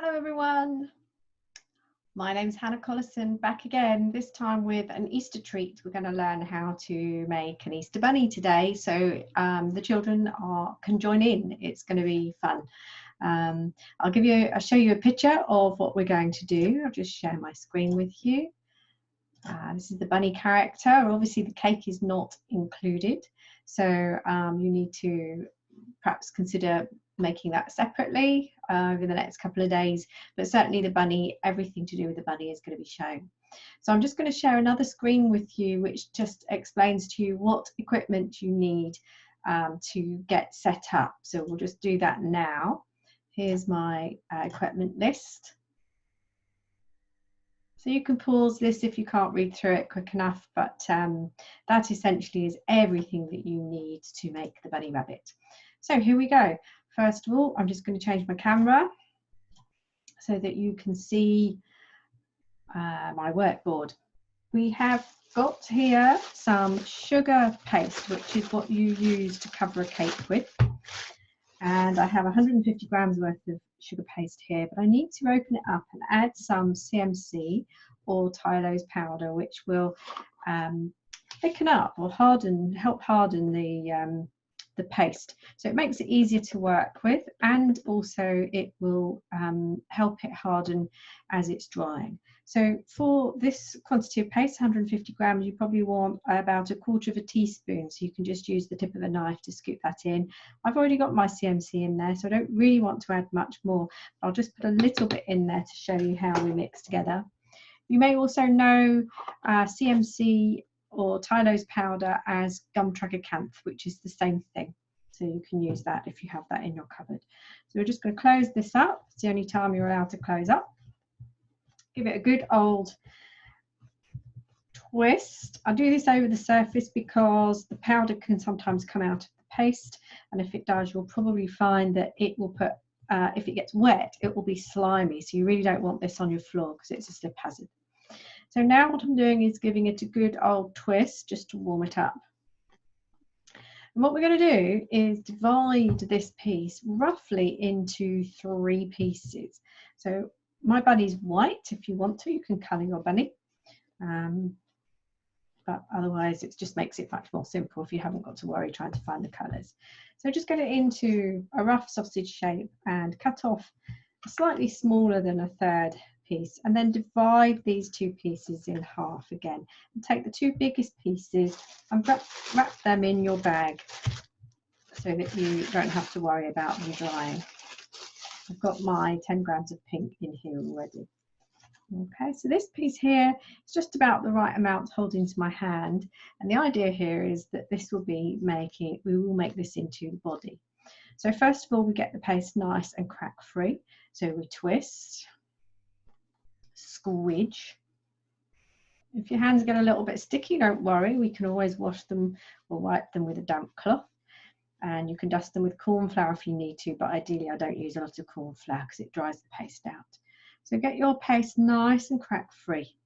Hello everyone, my name's Hannah Collison, back again, this time with an Easter treat. We're going to learn how to make an Easter bunny today, so the children can join in. It's going to be fun. I'll show you a picture of what we're going to do. I'll just share my screen with you. This is the bunny character. Obviously the cake is not included, so you need to perhaps consider making that separately over the next couple of days, but certainly the bunny, everything to do with the bunny is going to be shown. So I'm just going to share another screen with you which just explains to you what equipment you need to get set up. So we'll just do that now. Here's my equipment list. So you can pause this if you can't read through it quick enough, but that essentially is everything that you need to make the bunny rabbit. So here we go. First of all, I'm just going to change my camera so that you can see my workboard. We have got here some sugar paste, which is what you use to cover a cake with. And I have 150 grams worth of sugar paste here, but I need to open it up and add some CMC or Tylose powder, which will thicken up or help harden the paste. So it makes it easier to work with, and also it will help it harden as it's drying. So for this quantity of paste, 150 grams, you probably want about 1/4 teaspoon. So you can just use the tip of a knife to scoop that in. I've already got my CMC in there, so I don't really want to add much more. I'll just put a little bit in there to show you how we mix together. You may also know CMC or Tylose powder as gum tragacanth, which is the same thing. So you can use that if you have that in your cupboard. So we're just going to close this up. It's the only time you're allowed to close up. Give it a good old twist. I do this over the surface because the powder can sometimes come out of the paste, and if it does, you'll probably find that it will put, if it gets wet, it will be slimy. So you really don't want this on your floor because it's a slip hazard. So now what I'm doing is giving it a good old twist just to warm it up. And what we're going to do is divide this piece roughly into 3 pieces. So my bunny's white. If you want to, you can colour your bunny. But otherwise it just makes it much more simple if you haven't got to worry trying to find the colours. So just get it into a rough sausage shape and cut off slightly smaller than 1/3 piece, and then divide these 2 pieces in half again, and take the 2 biggest pieces and wrap them in your bag so that you don't have to worry about them drying. I've got my 10 grams of pink in here already. Okay, so this piece here is just about the right amount to hold into my hand, and the idea here is that this will be we will make this into the body. So first of all, we get the paste nice and crack free. So we twist, squidge. If your hands get a little bit sticky, don't worry, we can always wash them or wipe them with a damp cloth, and you can dust them with corn flour if you need to, but ideally I don't use a lot of corn flour because it dries the paste out. So get your paste nice and crack free.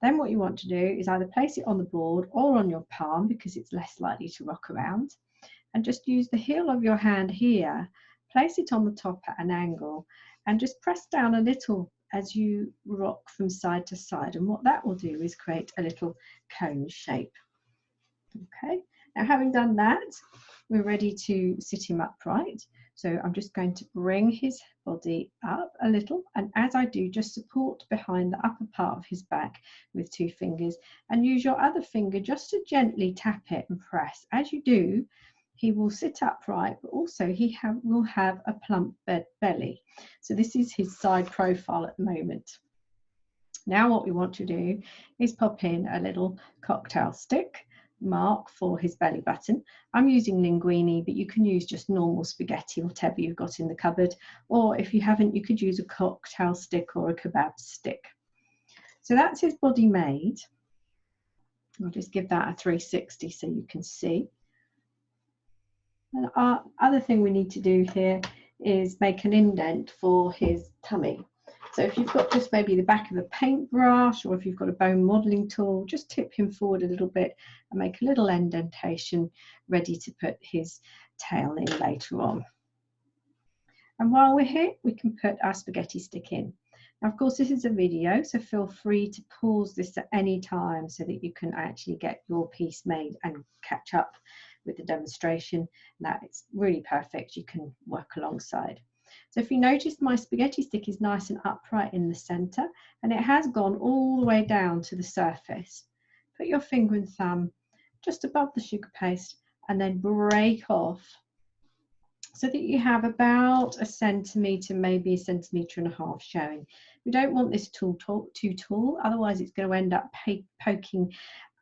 Then what you want to do is either place it on the board or on your palm because it's less likely to rock around, and just use the heel of your hand here, place it on the top at an angle, and just press down a little as you rock from side to side, and what that will do is create a little cone shape. Okay, now having done that, we're ready to sit him upright. So I'm just going to bring his body up a little, and as I do, just support behind the upper part of his back with 2 fingers, and use your other finger just to gently tap it and press. As you do, he will sit upright, but also he will have a plump belly. So this is his side profile at the moment. Now what we want to do is pop in a little cocktail stick mark for his belly button. I'm using linguine, but you can use just normal spaghetti, whatever you've got in the cupboard, or if you haven't, you could use a cocktail stick or a kebab stick. So that's his body made. I'll just give that a 360 so you can see. And our other thing we need to do here is make an indent for his tummy. So if you've got just maybe the back of a paintbrush, or if you've got a bone modelling tool, just tip him forward a little bit and make a little indentation ready to put his tail in later on. And while we're here, we can put our spaghetti stick in. Now, of course, this is a video, so feel free to pause this at any time so that you can actually get your piece made and catch up with the demonstration. Now, it's really perfect. You can work alongside. So if you notice, my spaghetti stick is nice and upright in the center, and it has gone all the way down to the surface. Put your finger and thumb just above the sugar paste and then break off so that you have about 1 centimetre, maybe 1.5 centimetres showing. We don't want this too tall, otherwise it's going to end up poking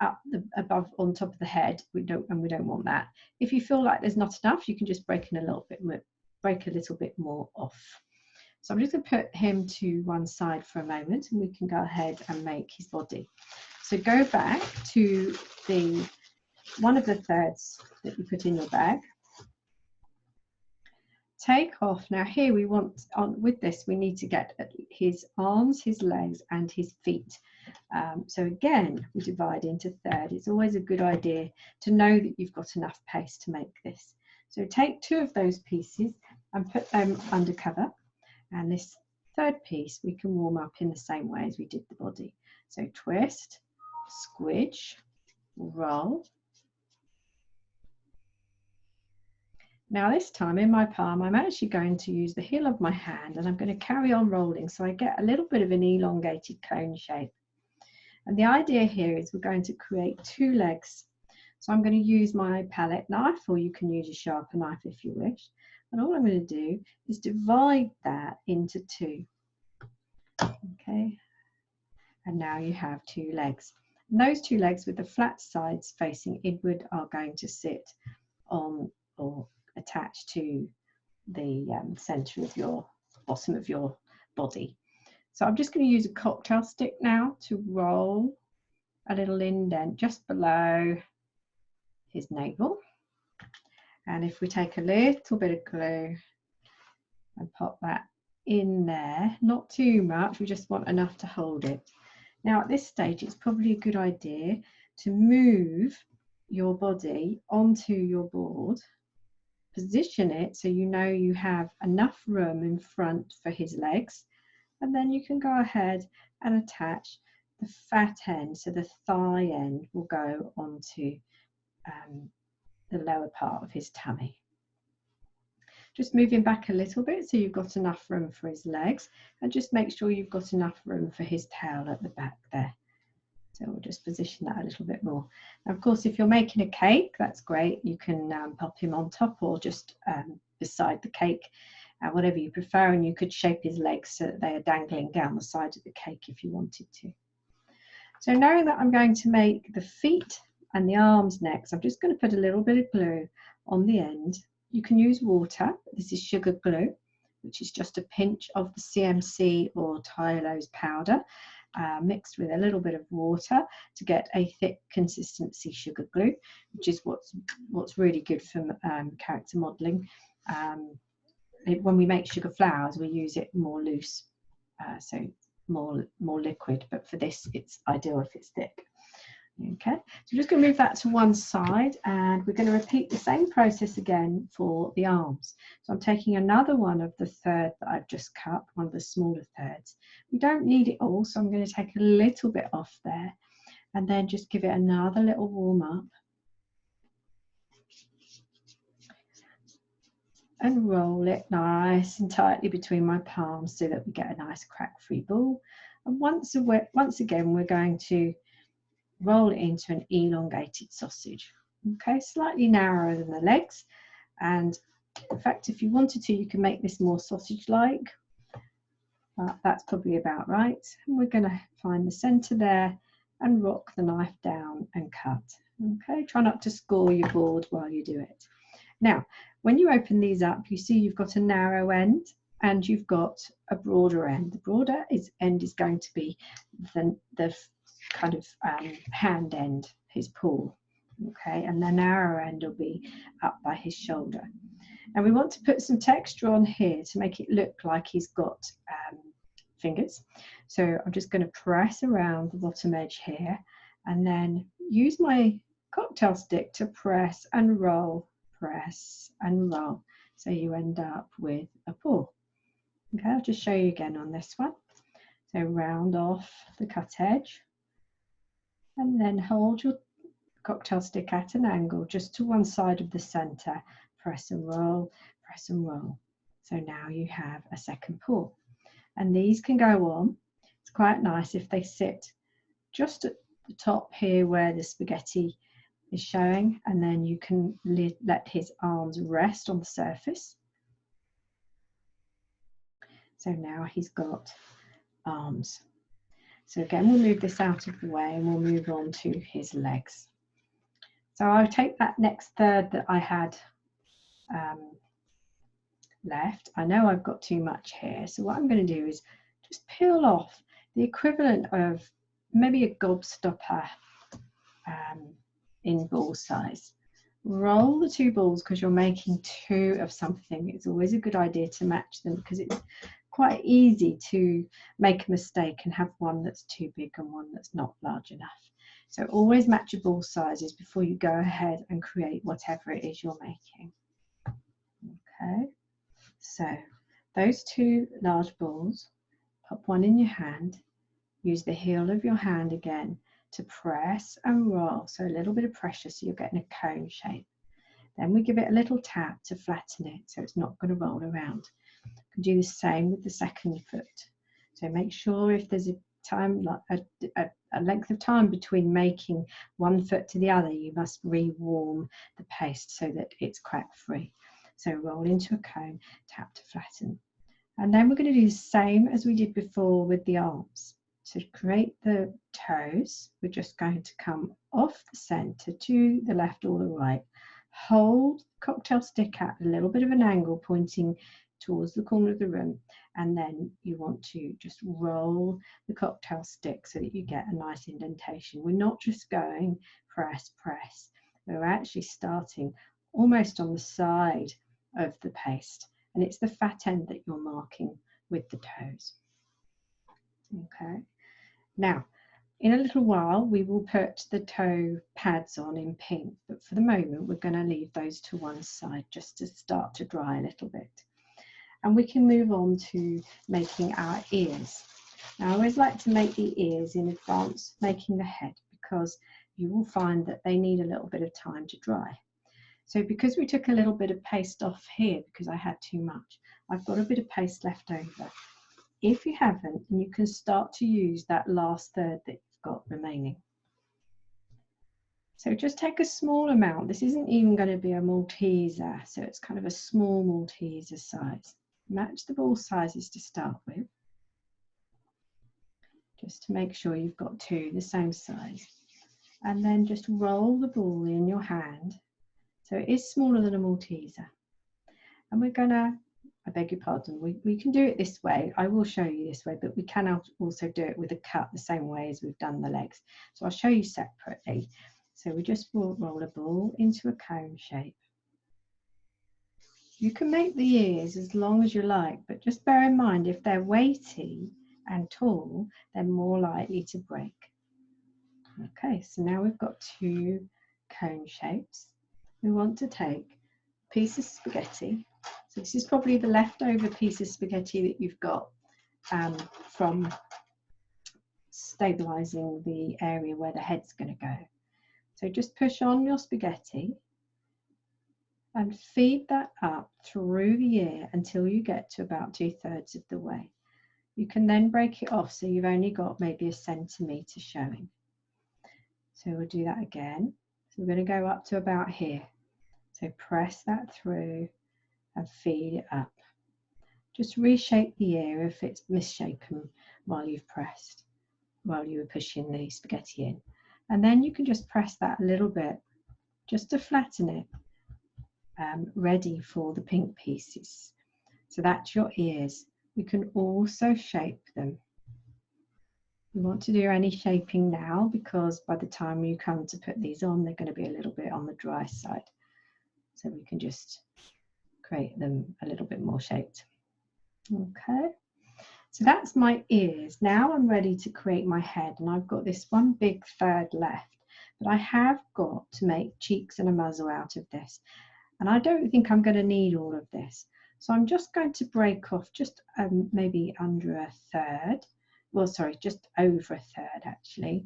up above on top of the head. We don't want that. If you feel like there's not enough, you can just break a little bit more off. So I'm just going to put him to one side for a moment, and we can go ahead and make his body. So go back to one of the thirds that you put in your bag. Take off. Now here we want, with this, we need to get his arms, his legs and his feet. So again, we divide into third. It's always a good idea to know that you've got enough paste to make this. So take 2 of those pieces and put them under cover. And this third piece we can warm up in the same way as we did the body. So twist, squidge, roll. Now this time in my palm, I'm actually going to use the heel of my hand, and I'm going to carry on rolling so I get a little bit of an elongated cone shape. And the idea here is we're going to create 2 legs. So I'm going to use my palette knife, or you can use a sharper knife if you wish. And all I'm going to do is divide that into 2. Okay. And now you have 2 legs. And those 2 legs with the flat sides facing inward are going to sit on or attached to the center of your bottom of your body. So I'm just going to use a cocktail stick now to roll a little indent just below his navel. And if we take a little bit of glue and pop that in there, not too much, we just want enough to hold it. Now at this stage, it's probably a good idea to move your body onto your board. Position it so you know you have enough room in front for his legs, and then you can go ahead and attach the fat end, so the thigh end will go onto the lower part of his tummy. Just moving back a little bit so you've got enough room for his legs, and just make sure you've got enough room for his tail at the back there. So we'll just position that a little bit more. Now, of course, if you're making a cake, that's great. You can pop him on top or just beside the cake, whatever you prefer. And you could shape his legs so that they are dangling down the side of the cake if you wanted to. So knowing that I'm going to make the feet and the arms next, I'm just going to put a little bit of glue on the end. You can use water. This is sugar glue, which is just a pinch of the CMC or Tylose powder. Mixed with a little bit of water to get a thick consistency sugar glue, which is what's really good for character modelling. When we make sugar flowers, we use it more loose, so more liquid, but for this it's ideal if it's thick. Okay, so we're just going to move that to one side, and we're going to repeat the same process again for the arms. So I'm taking another one of the third that I've just cut, one of the smaller thirds. We don't need it all, so I'm going to take a little bit off there and then just give it another little warm up. And roll it nice and tightly between my palms so that we get a nice crack-free ball. And once again, we're going to roll it into an elongated sausage. Okay, slightly narrower than the legs, and in fact if you wanted to, you can make this more sausage-like. That's probably about right. And we're going to find the center there and rock the knife down and cut. Okay, try not to score your board while you do it. Now when you open these up, you see you've got a narrow end and you've got a broader end. The broader end is going to be the kind of hand end, his paw, okay, and the narrow end will be up by his shoulder. And we want to put some texture on here to make it look like he's got fingers. So I'm just going to press around the bottom edge here and then use my cocktail stick to press and roll, so you end up with a paw. Okay, I'll just show you again on this one. So round off the cut edge and then hold your cocktail stick at an angle just to one side of the center. Press and roll, press and roll. So now you have a second paw. And these can go on. It's quite nice if they sit just at the top here where the spaghetti is showing, and then you can let his arms rest on the surface. So now he's got arms. So again, we'll move this out of the way and we'll move on to his legs. So I'll take that next third that I had left. I know I've got too much here, so what I'm going to do is just peel off the equivalent of maybe a gobstopper in ball size. Roll the two balls because you're making two of something. It's always a good idea to match them because it's quite easy to make a mistake and have one that's too big and one that's not large enough. So always match your ball sizes before you go ahead and create whatever it is you're making. Okay, so those two large balls, pop one in your hand, use the heel of your hand again to press and roll, so a little bit of pressure so you're getting a cone shape. Then we give it a little tap to flatten it so it's not going to roll around. You can do the same with the second foot. So make sure if there's a time, like a length of time between making one foot to the other, you must re-warm the paste so that it's crack free. So roll into a cone, tap to flatten. And then we're going to do the same as we did before with the arms. So to create the toes, we're just going to come off the center to the left or the right. Hold the cocktail stick at a little bit of an angle pointing towards the corner of the room, and then you want to just roll the cocktail stick so that you get a nice indentation. We're not just going press, press. We're actually starting almost on the side of the paste, and it's the fat end that you're marking with the toes. Okay. Now, in a little while, we will put the toe pads on in pink, but for the moment, we're going to leave those to one side just to start to dry a little bit. And we can move on to making our ears. Now, I always like to make the ears in advance, making the head, because you will find that they need a little bit of time to dry. So because we took a little bit of paste off here, because I had too much, I've got a bit of paste left over. If you haven't, then you can start to use that last third that you've got remaining. So just take a small amount. This isn't even going to be a Malteser, so it's kind of a small Malteser size. Match the ball sizes to start with, just to make sure you've got two the same size. And then just roll the ball in your hand. So it is smaller than a Malteser. And we're going to, I beg your pardon, we can do it this way. I will show you this way, but we can also do it with a cut the same way as we've done the legs. So I'll show you separately. So we just roll a ball into a cone shape. You can make the ears as long as you like, but just bear in mind if they're weighty and tall, they're more likely to break. Okay, so now we've got two cone shapes. We want to take a piece of spaghetti. So this is probably the leftover piece of spaghetti that you've got from stabilizing the area where the head's going to go. So just push on your spaghetti and feed that up through the ear until you get to about 2/3 of the way. You can then break it off so you've only got maybe 1 centimetre showing. So we'll do that again. So we're going to go up to about here. So press that through and feed it up. Just reshape the ear if it's misshapen while you've pressed, while you were pushing the spaghetti in. And then you can just press that a little bit just to flatten it, ready for the pink pieces. So that's your ears. We can also shape them. You want to do any shaping now because by the time you come to put these on, they're going to be a little bit on the dry side. So we can just create them a little bit more shaped. Okay, so that's my ears. Now I'm ready to create my head, and I've got this one big third left, but I have got to make cheeks and a muzzle out of this. And I don't think I'm going to need all of this. So I'm just going to break off just maybe under a third. Well, sorry, just over a third actually.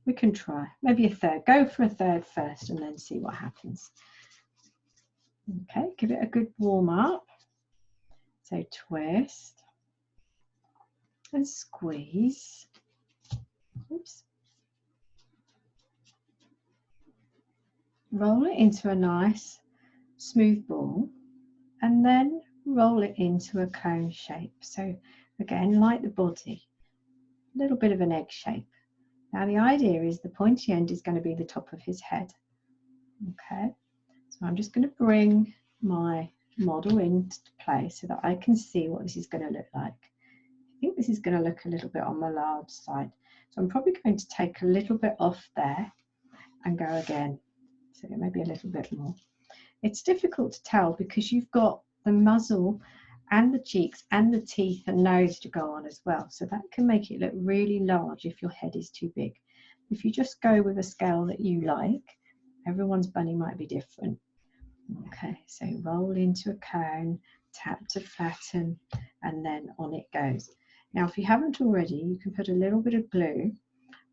We can try maybe a third. Go for a third first and then see what happens. Okay, give it a good warm up. So twist and squeeze. Oops. Roll it into a nice smooth ball and then roll it into a cone shape. So again, like the body, a little bit of an egg shape. Now the idea is the pointy end is going to be the top of his head. Okay, so I'm just going to bring my model into place so that I can see what this is going to look like. I think this is going to look a little bit on the large side. So I'm probably going to take a little bit off there and go again. So maybe a little bit more. It's difficult to tell because you've got the muzzle and the cheeks and the teeth and nose to go on as well. So that can make it look really large if your head is too big. If you just go with a scale that you like, everyone's bunny might be different. Okay, so roll into a cone, tap to flatten, and then on it goes. Now, if you haven't already, you can put a little bit of glue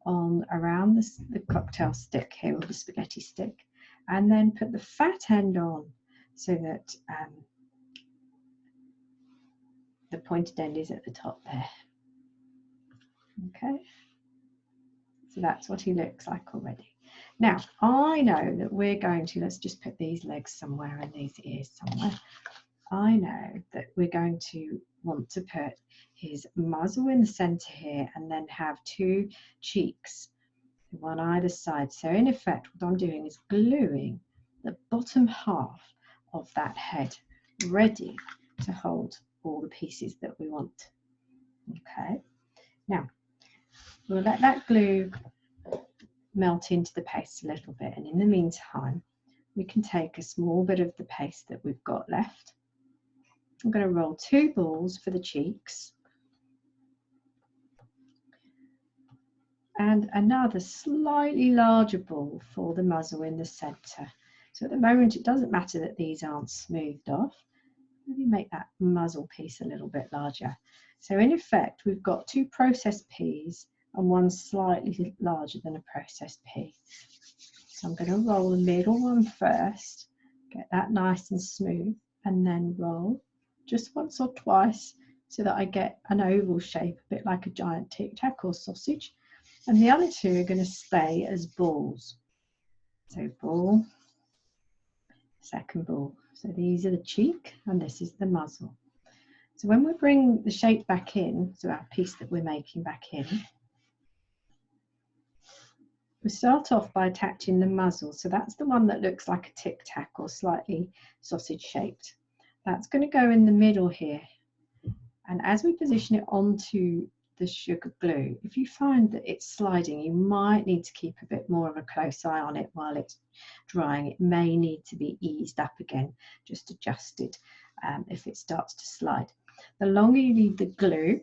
on around the cocktail stick here, or the spaghetti stick, and then put the fat end on so that the pointed end is at the top there. Okay, so that's what he looks like already. Now, I know that we're going to, let's just put these legs somewhere and these ears somewhere. I know that we're going to want to put his muzzle in the center here and then have two cheeks, one either side. So in effect, what I'm doing is gluing the bottom half of that head ready to hold all the pieces that we want. Okay, now we'll let that glue melt into the paste a little bit, and in the meantime we can take a small bit of the paste that we've got left. I'm going to roll two balls for the cheeks and another slightly larger ball for the muzzle in the center. So at the moment it doesn't matter that these aren't smoothed off. Maybe make that muzzle piece a little bit larger. So in effect we've got two processed peas and one slightly larger than a processed pea. So I'm going to roll the middle one first, get that nice and smooth, and then roll just once or twice so that I get an oval shape, a bit like a giant Tic Tac or sausage. And the other two are going to stay as balls. So ball, second ball. So these are the cheek and this is the muzzle. So when we bring the shape back in, so our piece that we're making back in, we start off by attaching the muzzle. So that's the one that looks like a Tic Tac or slightly sausage shaped. That's going to go in the middle here. And as we position it onto the sugar glue, if you find that it's sliding, you might need to keep a bit more of a close eye on it while it's drying. It may need to be eased up again, just adjusted if it starts to slide. The longer you leave the glue,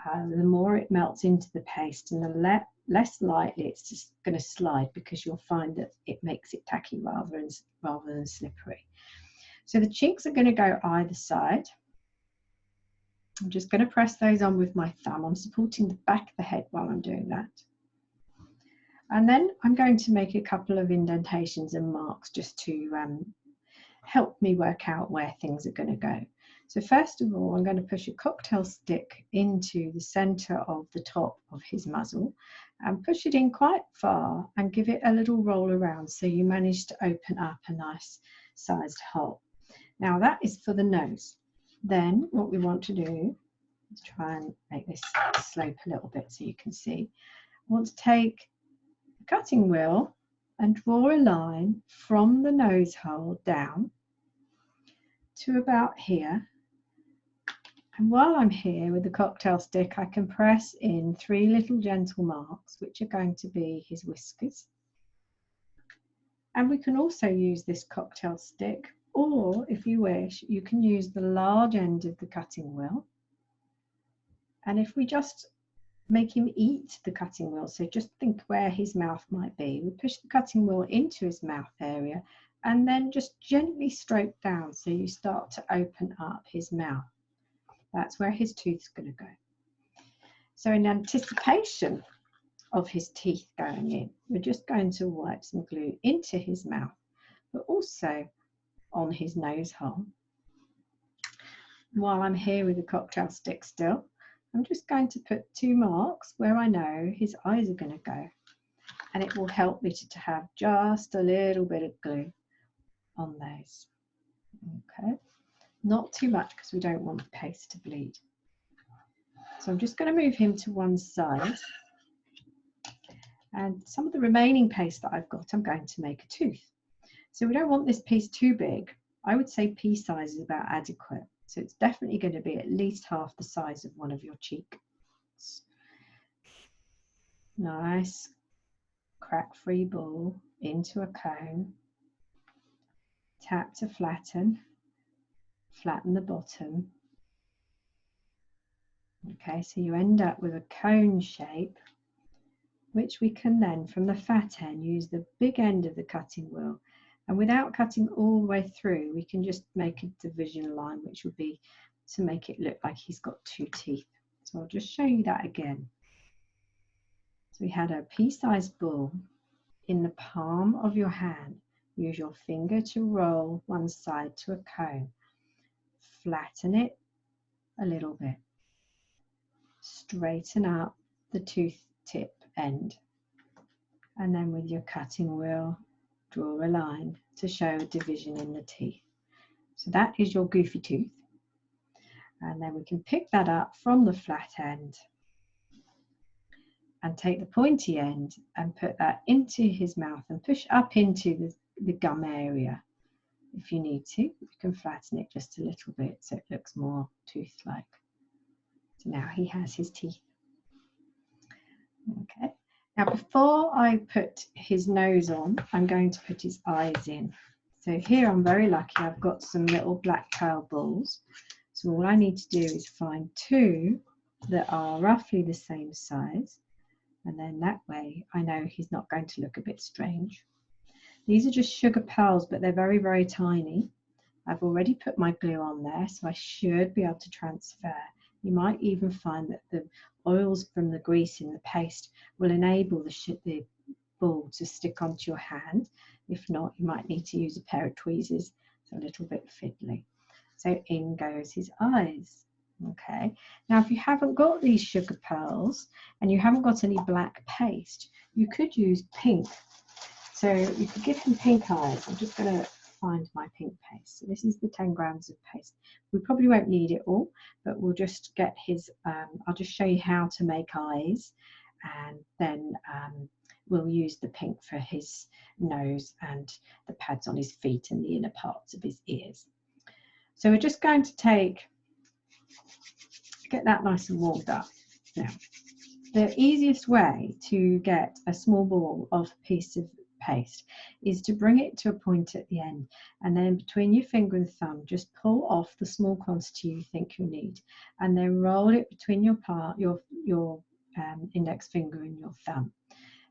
the more it melts into the paste, and the less likely it's just going to slide, because you'll find that it makes it tacky rather than slippery. So the cheeks are going to go either side. I'm just going to press those on with my thumb. I'm supporting the back of the head while I'm doing that. And then I'm going to make a couple of indentations and marks just to help me work out where things are going to go. So first of all, I'm going to push a cocktail stick into the center of the top of his muzzle and push it in quite far and give it a little roll around so you manage to open up a nice sized hole. Now that is for the nose. Then what we want to do is try and make this slope a little bit so you can see. I want to take a cutting wheel and draw a line from the nose hole down to about here. And while I'm here with the cocktail stick, I can press in 3 little gentle marks, which are going to be his whiskers. And we can also use this cocktail stick, or if you wish, you can use the large end of the cutting wheel. And if we just make him eat the cutting wheel, so just think where his mouth might be, we push the cutting wheel into his mouth area and then just gently stroke down so you start to open up his mouth. That's where his tooth's going to go. So in anticipation of his teeth going in, we're just going to wipe some glue into his mouth, but also on his nose hole. While I'm here with the cocktail stick still, I'm just going to put 2 marks where I know his eyes are going to go, and it will help me to have just a little bit of glue on those. Okay, not too much because we don't want the paste to bleed. So I'm just going to move him to one side, and some of the remaining paste that I've got, I'm going to make a tooth. So we don't want this piece too big. I would say pea size is about adequate. So it's definitely going to be at least half the size of one of your cheeks. Nice crack-free ball into a cone. Tap to flatten the bottom. Okay, so you end up with a cone shape, which we can then, from the fat end, use the big end of the cutting wheel. And without cutting all the way through, we can just make a division line, which would be to make it look like he's got 2 teeth. So I'll just show you that again. So we had a pea-sized ball in the palm of your hand. Use your finger to roll one side to a cone. Flatten it a little bit. Straighten up the tooth tip end. And then with your cutting wheel, draw a line to show a division in the teeth. So that is your goofy tooth. And then we can pick that up from the flat end and take the pointy end and put that into his mouth and push up into the gum area. If you need to, you can flatten it just a little bit so it looks more tooth-like. So now he has his teeth. Okay. Now before I put his nose on, I'm going to put his eyes in. So here I'm very lucky, I've got some little black pearl balls. So all I need to do is find 2 that are roughly the same size, and then that way I know he's not going to look a bit strange. These are just sugar pearls, but they're very, very tiny. I've already put my glue on there, so I should be able to transfer. You might even find that the oils from the grease in the paste will enable the ball to stick onto your hand. If not, you might need to use a pair of tweezers. It's a little bit fiddly. So in goes his eyes. Okay, now if you haven't got these sugar pearls and you haven't got any black paste, you could use pink. So you could give him pink eyes. I'm just going to find my pink paste. So this is the 10 grams of paste. We probably won't need it all, but we'll just get his, I'll just show you how to make eyes, and then we'll use the pink for his nose and the pads on his feet and the inner parts of his ears. So we're just going to get that nice and warmed up. Now, the easiest way to get a small ball of a piece of paste is to bring it to a point at the end, and then between your finger and thumb just pull off the small quantity you think you need, and then roll it between your index finger and your thumb.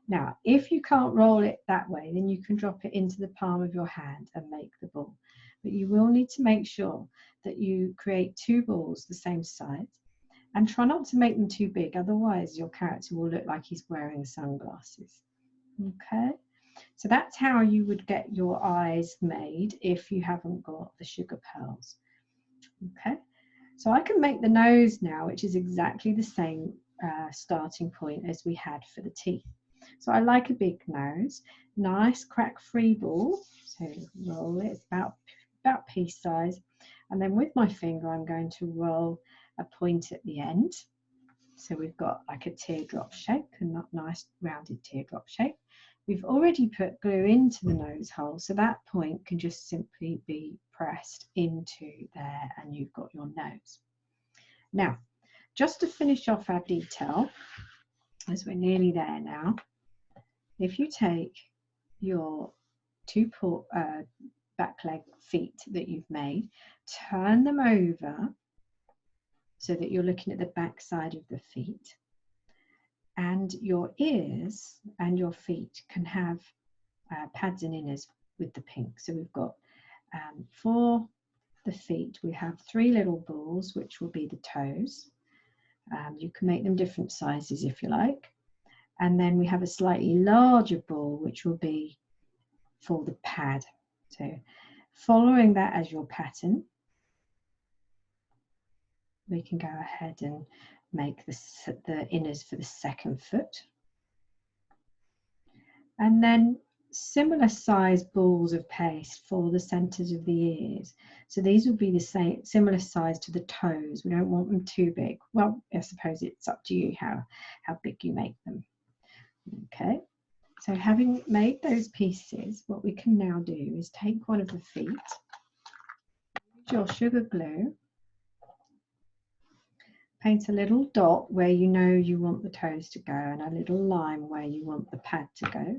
Now if you can't roll it that way, then you can drop it into the palm of your hand and make the ball, but you will need to make sure that you create 2 balls the same size, and try not to make them too big, otherwise your character will look like he's wearing sunglasses. Okay, so that's how you would get your eyes made if you haven't got the sugar pearls. Okay, so I can make the nose now, which is exactly the same starting point as we had for the teeth. So I like a big nose, nice crack-free ball. So roll it, it's about pea size, and then with my finger I'm going to roll a point at the end. So we've got like a teardrop shape, and that nice rounded teardrop shape. We've already put glue into the nose hole, so that point can just simply be pressed into there and you've got your nose. Now, just to finish off our detail, as we're nearly there now, if you take your 2 back leg feet that you've made, turn them over so that you're looking at the back side of the feet, and your ears and your feet can have pads and inners with the pink. So we've got for the feet, we have 3 little balls, which will be the toes. You can make them different sizes if you like. And then we have a slightly larger ball, which will be for the pad. So following that as your pattern, we can go ahead and make the inners for the second foot. And then similar size balls of paste for the centers of the ears. So these will be the same, similar size to the toes. We don't want them too big. Well, I suppose it's up to you how big you make them. Okay, so having made those pieces, what we can now do is take one of the feet, use your sugar glue, paint a little dot where you know you want the toes to go and a little line where you want the pad to go.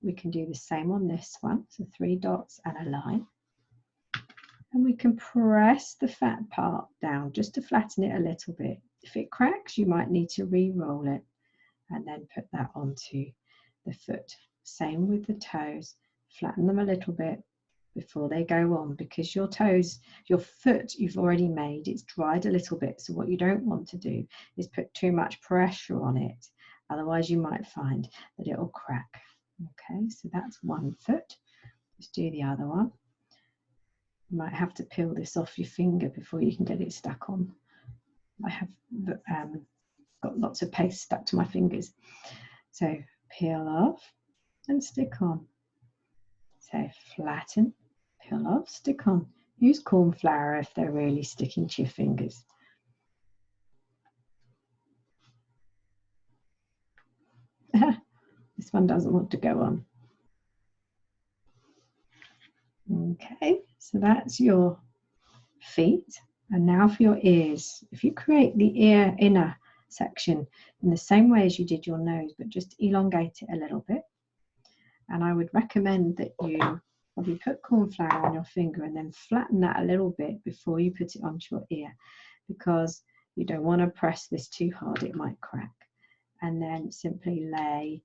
We can do the same on this one, so 3 dots and a line. And we can press the fat part down just to flatten it a little bit. If it cracks, you might need to re-roll it and then put that onto the foot. Same with the toes, flatten them a little bit before they go on, because your toes, your foot you've already made, it's dried a little bit. So what you don't want to do is put too much pressure on it. Otherwise you might find that it'll crack. Okay, so that's one foot. Let's do the other one. You might have to peel this off your finger before you can get it stuck on. I have got lots of paste stuck to my fingers. So peel off and stick on. So flatten, peel off, stick on. Use corn flour if they're really sticking to your fingers. This one doesn't want to go on. Okay, so that's your feet. And now for your ears. If you create the ear inner section in the same way as you did your nose, but just elongate it a little bit. And I would recommend that you probably put corn flour on your finger and then flatten that a little bit before you put it onto your ear, because you don't want to press this too hard, it might crack. And then simply lay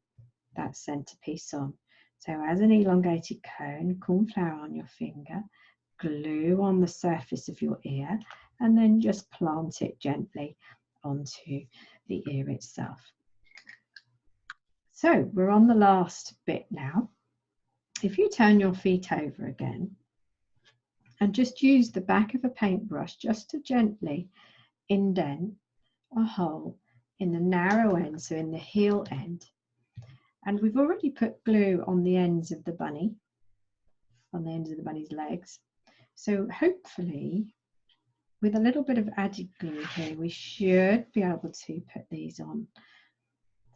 that centerpiece on. So as an elongated cone, corn flour on your finger, glue on the surface of your ear, and then just plant it gently onto the ear itself. So we're on the last bit now. If you turn your feet over again and just use the back of a paintbrush just to gently indent a hole in the narrow end, so in the heel end. And we've already put glue on the ends of the bunny, on the ends of the bunny's legs. So hopefully, with a little bit of added glue here, we should be able to put these on.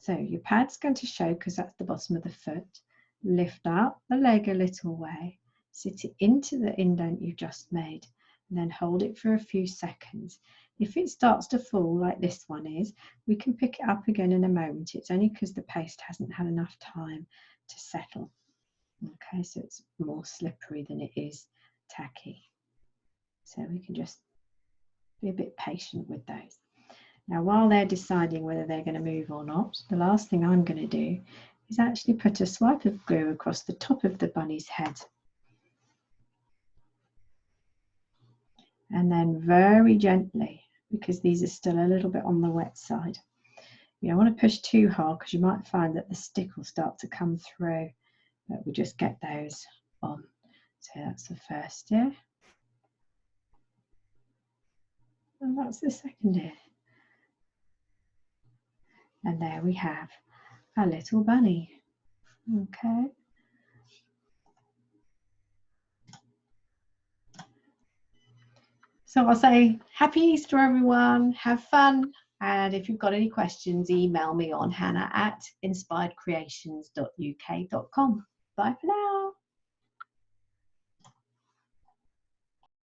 So your pad's going to show because that's the bottom of the foot. Lift up the leg a little way, sit it into the indent you've just made, and then hold it for a few seconds. If it starts to fall like this one is, we can pick it up again in a moment. It's only because the paste hasn't had enough time to settle. Okay, so it's more slippery than it is tacky. So we can just be a bit patient with those. Now, while they're deciding whether they're going to move or not, the last thing I'm going to do is actually put a swipe of glue across the top of the bunny's head. And then very gently, because these are still a little bit on the wet side. You don't want to push too hard because you might find that the stick will start to come through, but we just get those on. So that's the first ear. And that's the second ear. And there we have a little bunny. Okay. So I'll say happy Easter, everyone. Have fun. And if you've got any questions, email me on hannah@inspiredcreations.uk.com. Bye for now.